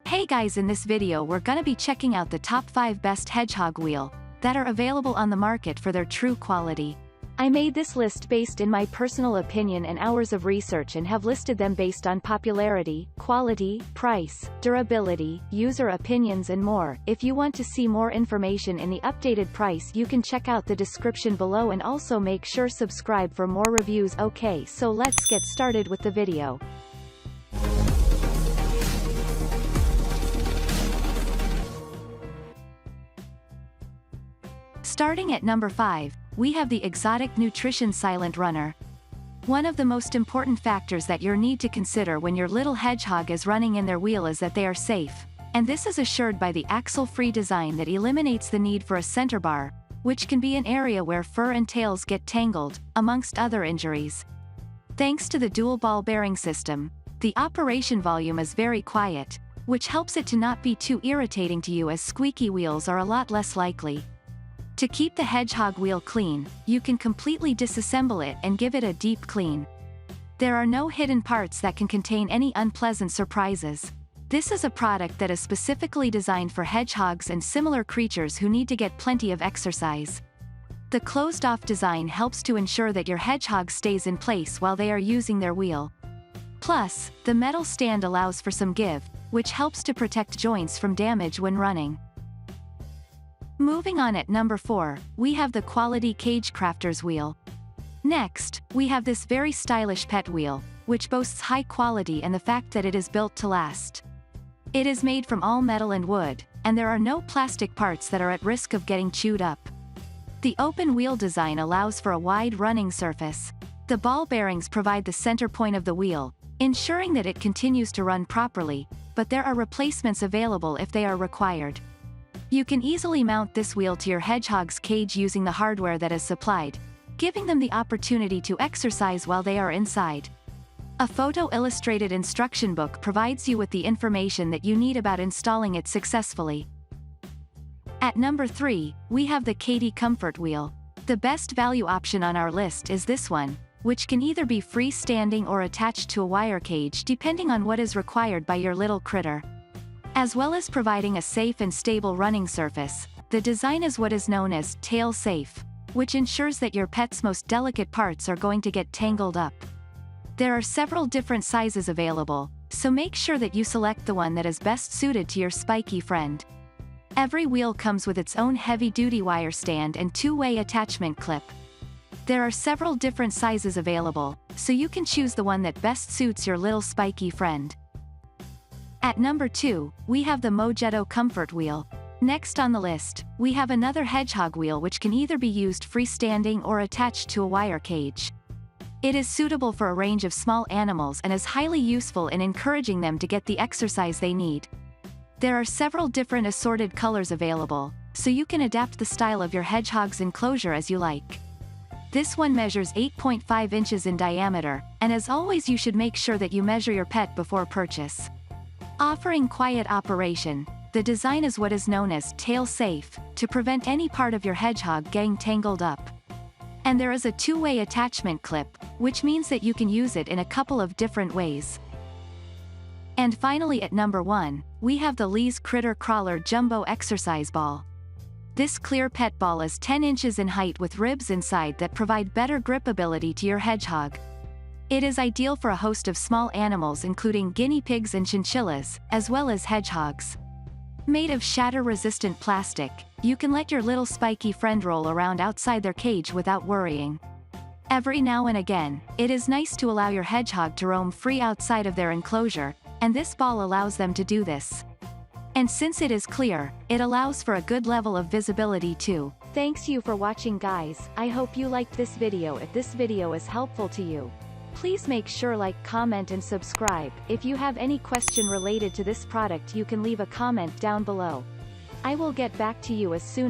Hey guys, in this video we're gonna be checking out the top 5 best Hedgehog wheel that are available on the market for their true quality. I made this list based in my personal opinion and hours of research and have listed them based on popularity, quality, price, durability, user opinions and more. If you want to see more information in the updated price, you can check out the description below and also make sure subscribe for more reviews. Okay, so let's get started with the video. Starting at number 5, we have the Exotic Nutrition Silent Runner. One of the most important factors that you'll need to consider when your little hedgehog is running in their wheel is that they are safe, and this is assured by the axle-free design that eliminates the need for a center bar, which can be an area where fur and tails get tangled, amongst other injuries. Thanks to the dual ball bearing system, the operation volume is very quiet, which helps it to not be too irritating to you, as squeaky wheels are a lot less likely. To keep the Hedgehog wheel clean, you can completely disassemble it and give it a deep clean. There are no hidden parts that can contain any unpleasant surprises. This is a product that is specifically designed for hedgehogs and similar creatures who need to get plenty of exercise. The closed-off design helps to ensure that your hedgehog stays in place while they are using their wheel. Plus, the metal stand allows for some give, which helps to protect joints from damage when running. Moving on, at number 4, we have the Quality Cage Crafters wheel. Next, we have this very stylish pet wheel, which boasts high quality and the fact that it is built to last. It is made from all metal and wood, and there are no plastic parts that are at risk of getting chewed up. The open wheel design allows for a wide running surface. The ball bearings provide the center point of the wheel, ensuring that it continues to run properly, but there are replacements available if they are required. You can easily mount this wheel to your hedgehog's cage using the hardware that is supplied, giving them the opportunity to exercise while they are inside. A photo-illustrated instruction book provides you with the information that you need about installing it successfully. At number 3, we have the Katie Comfort wheel. The best value option on our list is this one, which can either be freestanding or attached to a wire cage depending on what is required by your little critter. As well as providing a safe and stable running surface, the design is what is known as tail safe, which ensures that your pet's most delicate parts are going to get tangled up. There are several different sizes available, so make sure that you select the one that is best suited to your spiky friend. Every wheel comes with its own heavy-duty wire stand and two-way attachment clip. There are several different sizes available, so you can choose the one that best suits your little spiky friend. At number 2, we have the Mojetto Comfort wheel. Next on the list, we have another hedgehog wheel which can either be used freestanding or attached to a wire cage. It is suitable for a range of small animals and is highly useful in encouraging them to get the exercise they need. There are several different assorted colors available, so you can adapt the style of your hedgehog's enclosure as you like. This one measures 8.5 inches in diameter, and as always you should make sure that you measure your pet before purchase. Offering quiet operation, the design is what is known as tail safe, to prevent any part of your hedgehog getting tangled up. And there is a two-way attachment clip, which means that you can use it in a couple of different ways. And finally, at number 1, we have the Lee's Kritter Krawler Jumbo Exercise Ball. This clear pet ball is 10 inches in height with ribs inside that provide better grip ability to your hedgehog. It is ideal for a host of small animals including guinea pigs and chinchillas, as well as hedgehogs. Made of shatter-resistant plastic, you can let your little spiky friend roll around outside their cage without worrying. Every now and again, it is nice to allow your hedgehog to roam free outside of their enclosure, and this ball allows them to do this. And since it is clear, it allows for a good level of visibility too. Thanks you for watching, guys. I hope you liked this video. If this video is helpful to you, please make sure like, comment and subscribe. If you have any question related to this product, you can leave a comment down below. I will get back to you as soon